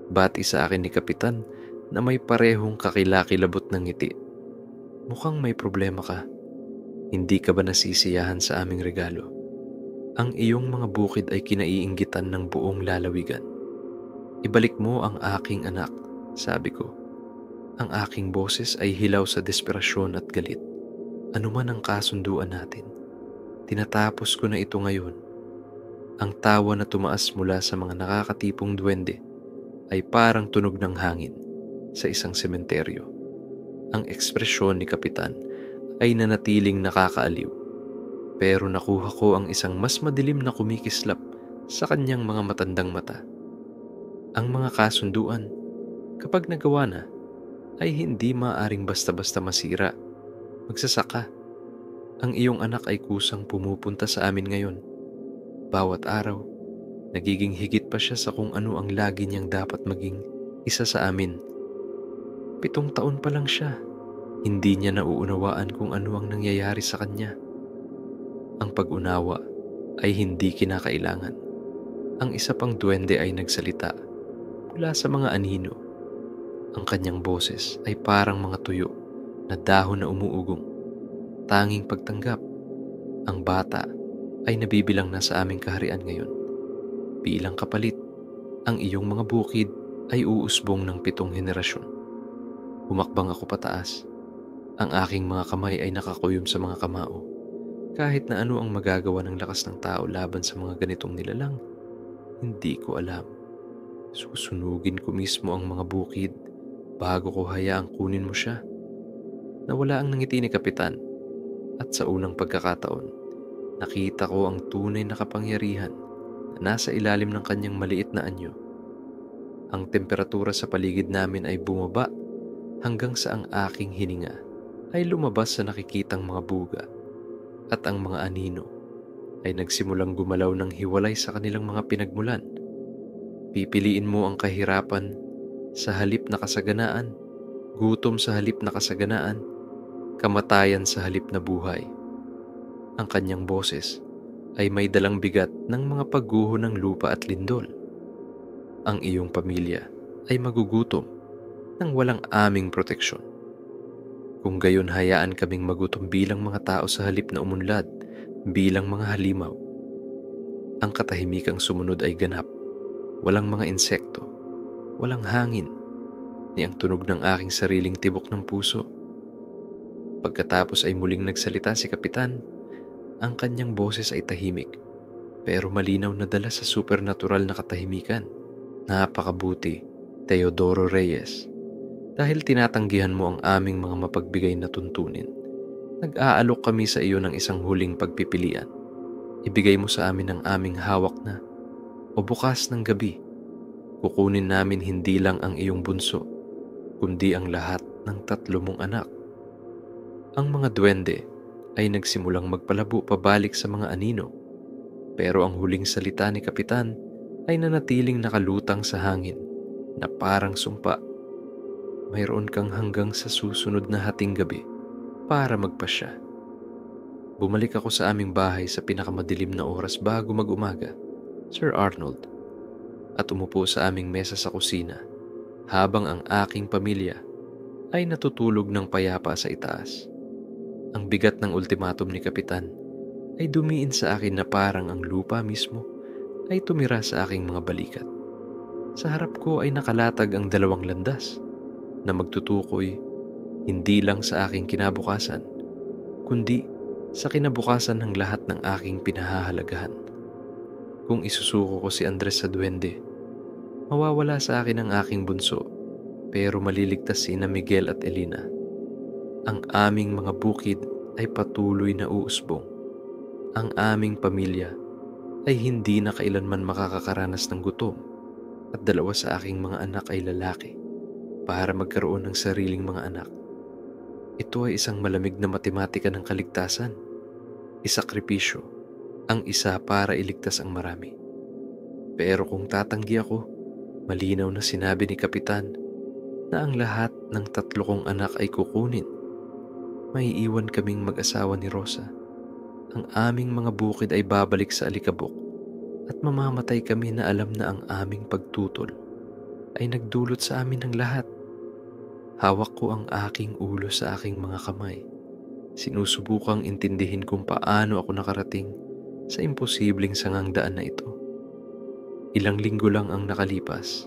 bati sa akin ni Kapitan na may parehong kakilakilabot ng ngiti. Mukhang may problema ka. Hindi ka ba nasisiyahan sa aming regalo? Ang iyong mga bukid ay kinaiinggitan ng buong lalawigan. Ibalik mo ang aking anak, sabi ko. Ang aking boses ay hilaw sa desperasyon at galit. Ano man ang kasunduan natin, tinatapos ko na ito ngayon. Ang tawa na tumaas mula sa mga nakakatipong duwende ay parang tunog ng hangin sa isang sementeryo. Ang ekspresyon ni Kapitan ay nanatiling nakakaaliw, pero nakuha ko ang isang mas madilim na kumikislap sa kanyang mga matandang mata. Ang mga kasunduan, kapag nagawa na, ay hindi maaaring basta-basta masira. Magsasaka. Ang iyong anak ay kusang pumupunta sa amin ngayon. Bawat araw, nagiging higit pa siya sa kung ano ang lagi niyang dapat maging isa sa amin. 7 taon pa lang siya. Hindi niya nauunawaan kung ano ang nangyayari sa kanya. Ang pag-unawa ay hindi kinakailangan. Ang isa pang duwende ay nagsalita mula sa mga anino. Ang kanyang boses ay parang mga tuyo na dahon na umuugong. Tanging pagtanggap, ang bata ay nabibilang na sa aming kaharian ngayon. Bilang kapalit, ang iyong mga bukid ay uusbong ng 7 henerasyon. Humakbang ako pataas. Ang aking mga kamay ay nakakuyom sa mga kamao. Kahit na ano ang magagawa ng lakas ng tao laban sa mga ganitong nilalang, hindi ko alam. Susunugin ko mismo ang mga bukid bago ko hayaang kunin mo siya. Nawala ang ngiti ni Kapitan, at sa unang pagkakataon, nakita ko ang tunay na kapangyarihan na nasa ilalim ng kanyang maliit na anyo. Ang temperatura sa paligid namin ay bumaba hanggang sa ang aking hininga ay lumabas sa nakikitang mga buga, at ang mga anino ay nagsimulang gumalaw ng hiwalay sa kanilang mga pinagmulan. Pipiliin mo ang kahirapan sa halip na kasaganaan, gutom sa halip na kasaganaan, kamatayan sa halip na buhay. Ang kanyang boses ay may dalang bigat ng mga pagguho ng lupa at lindol. Ang iyong pamilya ay magugutom nang walang aming proteksyon. Kung gayon, hayaan kaming magutom bilang mga tao sa halip na umunlad bilang mga halimaw. Ang katahimikang sumunod ay ganap. Walang mga insekto, walang hangin, ni ang tunog ng aking sariling tibok ng puso. Pagkatapos ay muling nagsalita si Kapitan. Ang kanyang boses ay tahimik, pero malinaw na dala sa supernatural na katahimikan. Napakabuti, Teodoro Reyes. Dahil tinatanggihan mo ang aming mga mapagbigay na tuntunin, nag-aalok kami sa iyo ng isang huling pagpipilian. Ibigay mo sa amin ang aming hawak na, o bukas ng gabi, kukunin namin hindi lang ang iyong bunso, kundi ang lahat ng 3 mong anak. Ang mga duwende ay nagsimulang magpalabo pabalik sa mga anino, pero ang huling salita ni Kapitan ay nanatiling nakalutang sa hangin na parang sumpa. Mayroon kang hanggang sa susunod na hating gabi para magpasya. Bumalik ako sa aming bahay sa pinakamadilim na oras bago mag-umaga, Sir Arnold, at umupo sa aming mesa sa kusina habang ang aking pamilya ay natutulog ng payapa sa itaas. Ang bigat ng ultimatum ni Kapitan ay dumiin sa akin na parang ang lupa mismo ay tumira sa aking mga balikat. Sa harap ko ay nakalatag ang 2 landas na magtutukoy hindi lang sa aking kinabukasan, kundi sa kinabukasan ng lahat ng aking pinahahalagahan. Kung isusuko ko si Andres sa duwende, mawawala sa akin ang aking bunso, pero maliligtas sina Miguel at Elena. Ang aming mga bukid ay patuloy na uusbong. Ang aming pamilya ay hindi na kailanman makakakaranas ng gutom, at 2 sa aking mga anak ay lalaki para magkaroon ng sariling mga anak. Ito ay isang malamig na matematika ng kaligtasan. Isakripisyo ang isa para iligtas ang marami. Pero kung tatanggi ako, Malinaw na sinabi ni Kapitan na ang lahat ng 3 kong anak ay kukunin. May iwan kaming mag-asawa ni Rosa. Ang aming mga bukid ay babalik sa alikabok at mamamatay kami na alam na ang aming pagtutol ay nagdulot sa amin ng lahat. Hawak ko ang aking ulo sa aking mga kamay. Sinusubukang intindihin kung paano ako nakarating sa imposibleng sangangdaan na ito. Ilang linggo lang ang nakalipas.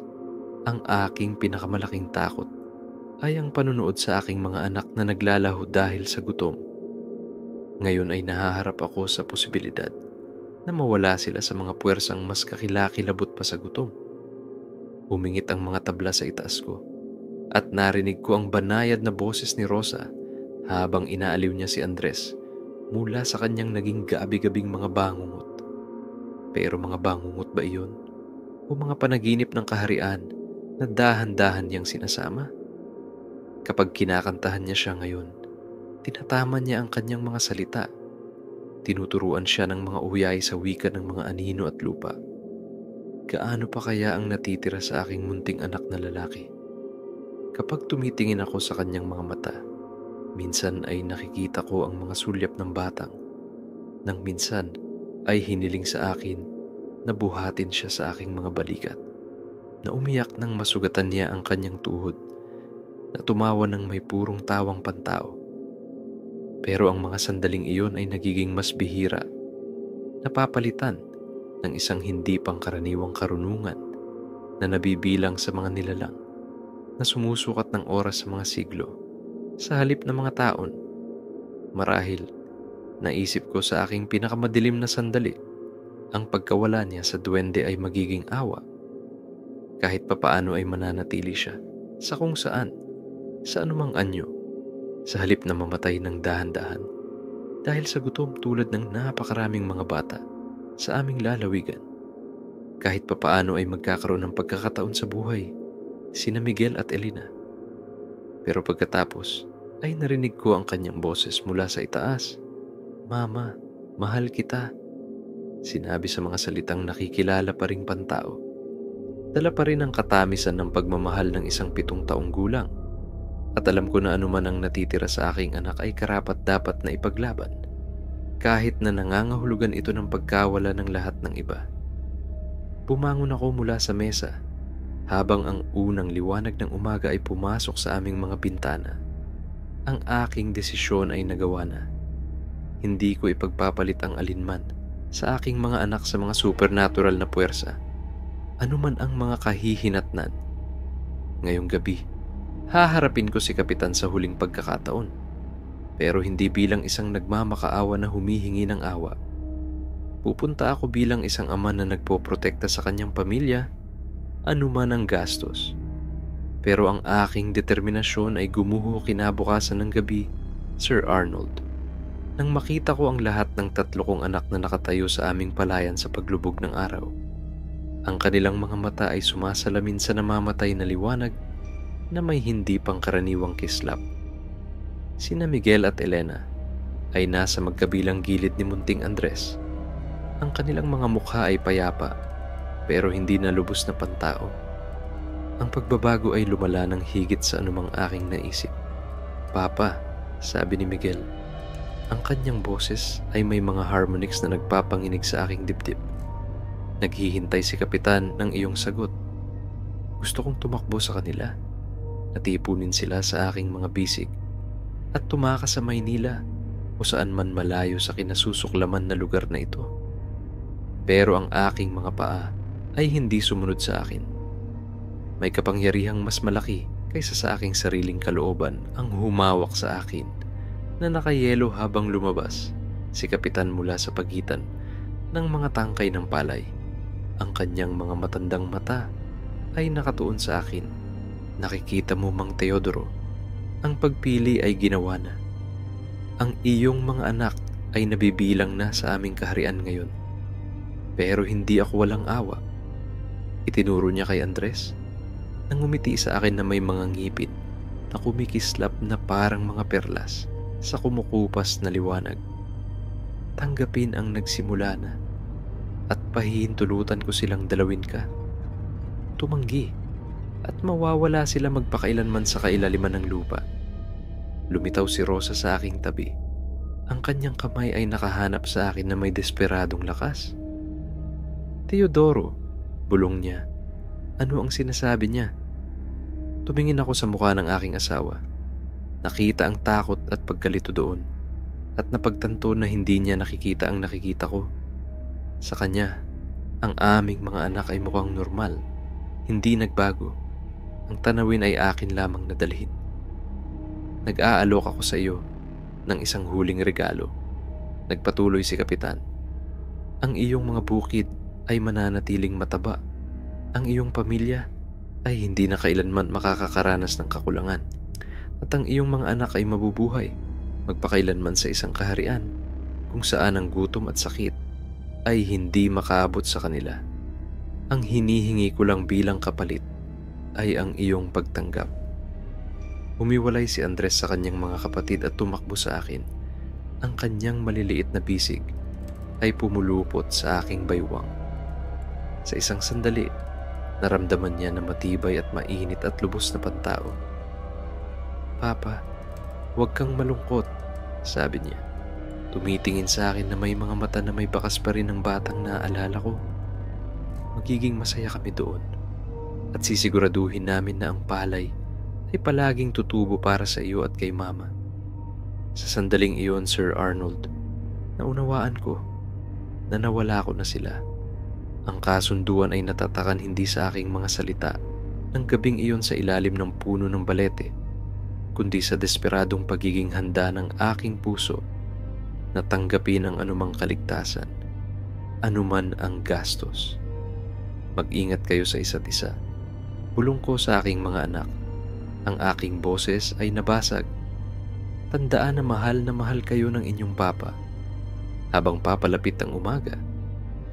Ang aking pinakamalaking takot ay ang panunood sa aking mga anak na naglalaho dahil sa gutom. Ngayon ay nahaharap ako sa posibilidad na mawala sila sa mga puwersang mas kakilakilabot pa sa gutom. Humingit ang mga tabla sa itaas ko at narinig ko ang banayad na boses ni Rosa habang inaaliw niya si Andres mula sa kanyang naging gabi-gabing mga bangungot. Pero mga bangungot ba iyon? O mga panaginip ng kaharian na dahan-dahan niyang sinasama? Kapag kinakantahan niya siya ngayon, tinatama niya ang kanyang mga salita. Tinuturuan siya ng mga uhiyay sa wika ng mga anino at lupa. Gaano pa kaya ang natitira sa aking munting anak na lalaki? Kapag tumitingin ako sa kanyang mga mata, minsan ay nakikita ko ang mga sulyap ng batang. Nang minsan ay hiniling sa akin na buhatin siya sa aking mga balikat, na umiyak nang masugatan niya ang kanyang tuhod, na tumawa ng may purong tawang pantao. Pero ang mga sandaling iyon ay nagiging mas bihira, napapalitan ng isang hindi pangkaraniwang karunungan na nabibilang sa mga nilalang na sumusukat ng oras sa mga siglo sa halip ng mga taon. Marahil, naisip ko sa aking pinakamadilim na sandali, ang pagkawala niya sa duwende ay magiging awa. Kahit papaano ay mananatili siya sa kung saan, sa anumang anyo, sa halip na mamatay ng dahan-dahan dahil sa gutom tulad ng napakaraming mga bata sa aming lalawigan. Kahit papaano ay magkakaroon ng pagkakataon sa buhay sina Miguel at Elena. Pero pagkatapos ay narinig ko ang kanyang boses mula sa itaas. "Mama, mahal kita." Sinabi sa mga salitang nakikilala pa ring pantao. Dala pa rin ang katamisan ng pagmamahal ng isang 7 taong gulang. At alam ko na anuman ang natitira sa aking anak ay karapat-dapat na ipaglaban, kahit na nangangahulugan ito ng pagkawala ng lahat ng iba. Bumangon ako mula sa mesa habang ang unang liwanag ng umaga ay pumasok sa aming mga bintana. Ang aking desisyon ay nagawa na. Hindi ko ipagpapalit ang alinman sa aking mga anak sa mga supernatural na puwersa, anuman ang mga kahihinatnan. Ngayong gabi, haharapin ko si Kapitan sa huling pagkakataon, pero hindi bilang isang nagmamakaawa na humihingi ng awa. Pupunta ako bilang isang ama na nagpoprotekta sa kanyang pamilya, anuman ang gastos. Pero ang aking determinasyon ay gumuho kinabukasan ng gabi, Sir Arnold. Nang makita ko ang lahat ng 3 kong anak na nakatayo sa aming palayan sa paglubog ng araw, ang kanilang mga mata ay sumasalamin sa namamatay na liwanag na may hindi pangkaraniwang kislap. Sina Miguel at Elena ay nasa magkabilang gilid ni Munting Andres. Ang kanilang mga mukha ay payapa pero hindi na lubos na pantao. Ang pagbabago ay lumala ng higit sa anumang aking naisip. "Papa," sabi ni Miguel. Ang kanyang boses ay may mga harmonics na nagpapanginig sa aking dibdib. Naghihintay si Kapitan ng iyong sagot. Gusto kong tumakbo sa kanila. Natipunin sila sa aking mga bisig at tumakas sa Maynila o saan man malayo sa kinasusuklaman na lugar na ito. Pero ang aking mga paa ay hindi sumunod sa akin. May kapangyarihang mas malaki kaysa sa aking sariling kalooban ang humawak sa akin na nakayelo habang lumabas si Kapitan mula sa pagitan ng mga tangkay ng palay. Ang kanyang mga matandang mata ay nakatuon sa akin. "Nakikita mo, Mang Teodoro, ang pagpili ay ginawa na. Ang iyong mga anak ay nabibilang na sa aming kaharian ngayon. Pero hindi ako walang awa." Itinuro niya kay Andres. Nangumiti sa akin na may mga ngipin na kumikislap na parang mga perlas sa kumukupas na liwanag. "Tanggapin ang nagsimula na at pahihintulutan ko silang dalawin ka. tumanggi at mawawala sila magpakailanman sa kailaliman ng lupa. Lumitaw si Rosa sa aking tabi. Ang kanyang kamay ay nakahanap sa akin na may desperadong lakas. "Teodoro," bulong niya. "Ano ang sinasabi niya?" Tumingin ako sa mukha ng aking asawa. Nakita ang takot at pagkalito doon, at napagtanto na hindi niya nakikita ang nakikita ko. Sa kanya, ang aming mga anak ay mukhang normal, hindi nagbago. Ang tanawin ay akin lamang na dalhin. "Nag-aalok ako sa iyo ng isang huling regalo," nagpatuloy si Kapitan. "Ang iyong mga bukid ay mananatiling mataba. Ang iyong pamilya ay hindi na kailanman makakakaranas ng kakulangan. At ang iyong mga anak ay mabubuhay magpakailanman sa isang kaharian kung saan ang gutom at sakit ay hindi makaabot sa kanila. Ang hinihingi ko lang bilang kapalit ay ang iyong pagtanggap." Humiwalay si Andres sa kanyang mga kapatid at tumakbo sa akin. Ang kanyang maliliit na bisig ay pumulupot sa aking baywang. Sa isang sandali, naramdaman niya na matibay at mainit at lubos na pantao. "Papa, huwag kang malungkot," sabi niya. Tumitingin sa akin na may mga mata na may bakas pa rin ng batang naaalala ko. "Magiging masaya kami doon at sisiguraduhin namin na ang palay ay palaging tutubo para sa iyo at kay Mama." Sa sandaling iyon, Sir Arnold, naunawaan ko na nawala ko na sila. Ang kasunduan ay natatakan hindi sa aking mga salita ng gabing iyon sa ilalim ng puno ng balete, kundi sa desperadong pagiging handa ng aking puso na tanggapin ang anumang kaligtasan, anuman ang gastos. "Mag-ingat kayo sa isa't isa," bulong ko sa aking mga anak. Ang aking boses ay nabasag. "Tandaan na mahal kayo ng inyong papa." Habang papalapit ang umaga,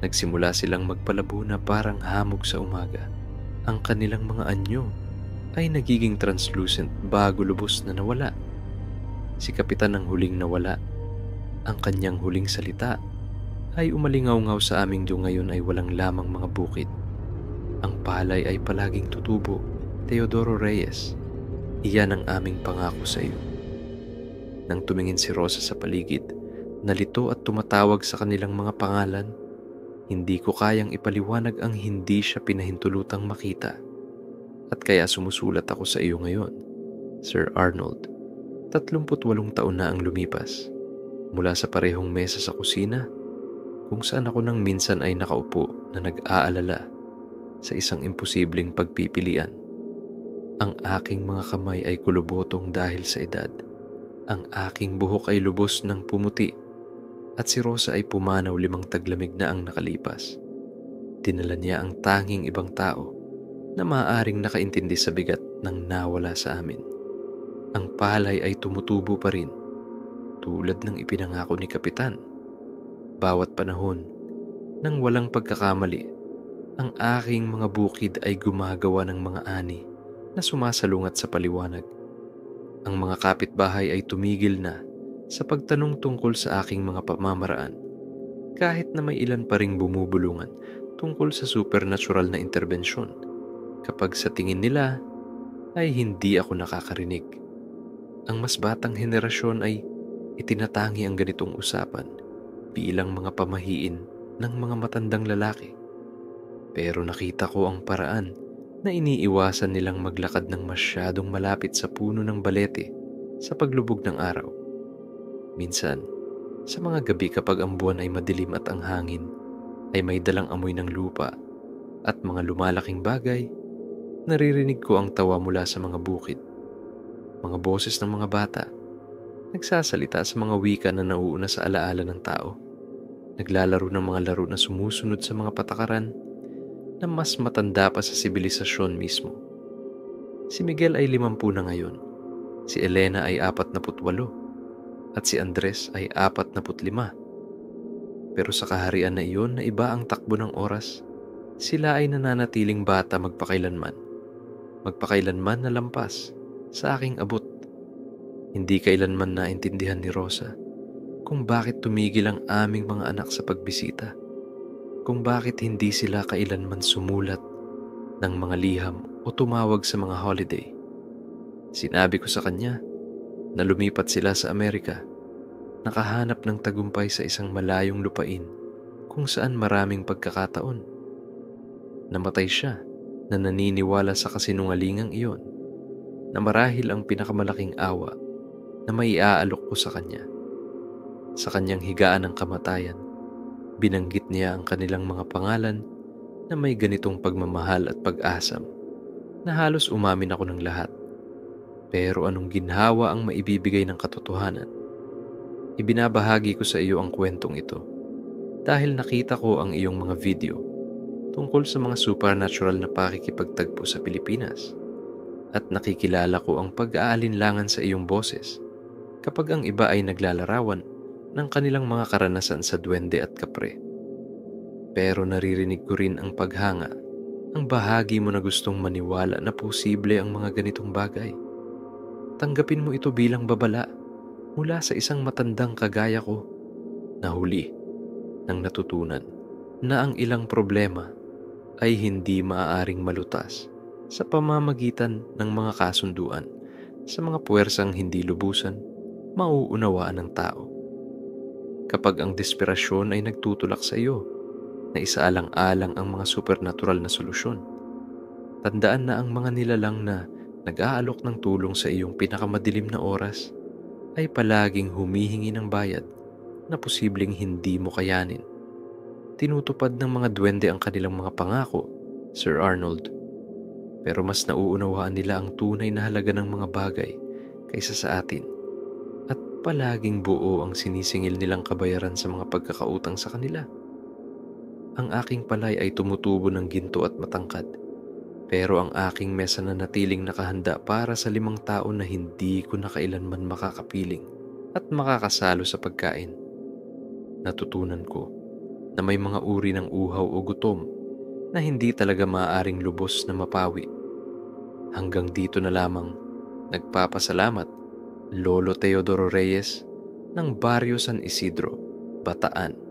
nagsimula silang magpalabo na parang hamog sa umaga. Ang kanilang mga anyo ay nagiging translucent bago lubos na nawala. Si Kapitan ang huling nawala. Ang kanyang huling salita ay umalingaw-ngaw sa aming ngayon ay walang lamang mga bukid. "Ang palay ay palaging tutubo, Teodoro Reyes. Iyan ang aming pangako sa iyo." Nang tumingin si Rosa sa paligid, nalito at tumatawag sa kanilang mga pangalan, hindi ko kayang ipaliwanag ang hindi siya pinahintulutang makita. At kaya sumusulat ako sa iyo ngayon, Sir Arnold. 38 taon na ang lumipas mula sa parehong mesa sa kusina kung saan ako nang minsan ay nakaupo na nag-aalala sa isang imposibleng pagpipilian. Ang aking mga kamay ay kulubotong dahil sa edad. Ang aking buhok ay lubos ng pumuti at si Rosa ay pumanaw 5 taglamig na ang nakalipas. Dinala niya ang tanging ibang tao na maaaring nakaintindi sa bigat ng nawala sa amin. Ang palay ay tumutubo pa rin tulad ng ipinangako ni Kapitan. Bawat panahon, nang walang pagkakamali, ang aking mga bukid ay gumagawa ng mga ani na sumasalungat sa paliwanag. Ang mga kapitbahay ay tumigil na sa pagtanong tungkol sa aking mga pamamaraan, kahit na may ilan pa ring bumubulungan tungkol sa supernatural na interbensyon kapag sa tingin nila ay hindi ako nakakarinig. Ang mas batang henerasyon ay itinatangi ang ganitong usapan bilang mga pamahiin ng mga matandang lalaki. Pero nakita ko ang paraan na iniiwasan nilang maglakad ng masyadong malapit sa puno ng balete sa paglubog ng araw. Minsan, sa mga gabi kapag ang buwan ay madilim at ang hangin ay may dalang amoy ng lupa at mga lumalaking bagay, naririnig ko ang tawa mula sa mga bukid. Mga boses ng mga bata, nagsasalita sa mga wika na nauuna sa alaala ng tao. Naglalaro ng mga laro na sumusunod sa mga patakaran na mas matanda pa sa sibilisasyon mismo. Si Miguel ay 50 na ngayon, si Elena ay 48, at si Andres ay 45. Pero sa kaharian na iyon na iba ang takbo ng oras, sila ay nananatiling bata magpakailanman na lampas sa aking abot. Hindi kailanman naintindihan ni Rosa kung bakit tumigil ang aming mga anak sa pagbisita, kung bakit hindi sila kailanman sumulat ng mga liham o tumawag sa mga holiday. Sinabi ko sa kanya na lumipat sila sa Amerika, nakahanap ng tagumpay sa isang malayong lupain kung saan maraming pagkakataon. Namatay siya na naniniwala sa kasinungalingang iyon, na marahil ang pinakamalaking awa na maiaalok ko sa kanya. Sa kanyang higaan ng kamatayan, binanggit niya ang kanilang mga pangalan na may ganitong pagmamahal at pag-asam na halos umamin ako ng lahat. Pero anong ginhawa ang maibibigay ng katotohanan? Ibinabahagi ko sa iyo ang kwentong ito dahil nakita ko ang iyong mga video tungkol sa mga supernatural na pakikipagtagpo sa Pilipinas at nakikilala ko ang pag-aalinlangan sa iyong boses kapag ang iba ay naglalarawan ng kanilang mga karanasan sa duwende at kapre. Pero naririnig ko rin ang paghanga, ang bahagi mo na gustong maniwala na posible ang mga ganitong bagay. Tanggapin mo ito bilang babala mula sa isang matandang kagaya ko na huli nang natutunan na ang ilang problema ay hindi maaaring malutas sa pamamagitan ng mga kasunduan sa mga puwersang hindi lubusan mauunawaan ng tao. Kapag ang desperasyon ay nagtutulak sa iyo na isaalang-alang ang mga supernatural na solusyon, tandaan na ang mga nilalang na nag-aalok ng tulong sa iyong pinakamadilim na oras ay palaging humihingi ng bayad na posibleng hindi mo kayanin. Tinutupad ng mga duwende ang kanilang mga pangako, Sir Arnold. Pero mas nauunawaan nila ang tunay na halaga ng mga bagay kaysa sa atin. At palaging buo ang sinisingil nilang kabayaran sa mga pagkakautang sa kanila. Ang aking palay ay tumutubo ng ginto at matangkad. Pero ang aking mesa na natiling nakahanda para sa 5 taon na hindi ko na kailanman makakapiling at makakasalo sa pagkain. Natutunan ko na may mga uri ng uhaw o gutom na hindi talaga maaaring lubos na mapawi. Hanggang dito na lamang, nagpapasalamat, Lolo Teodoro Reyes ng Barrio San Isidro, Bataan.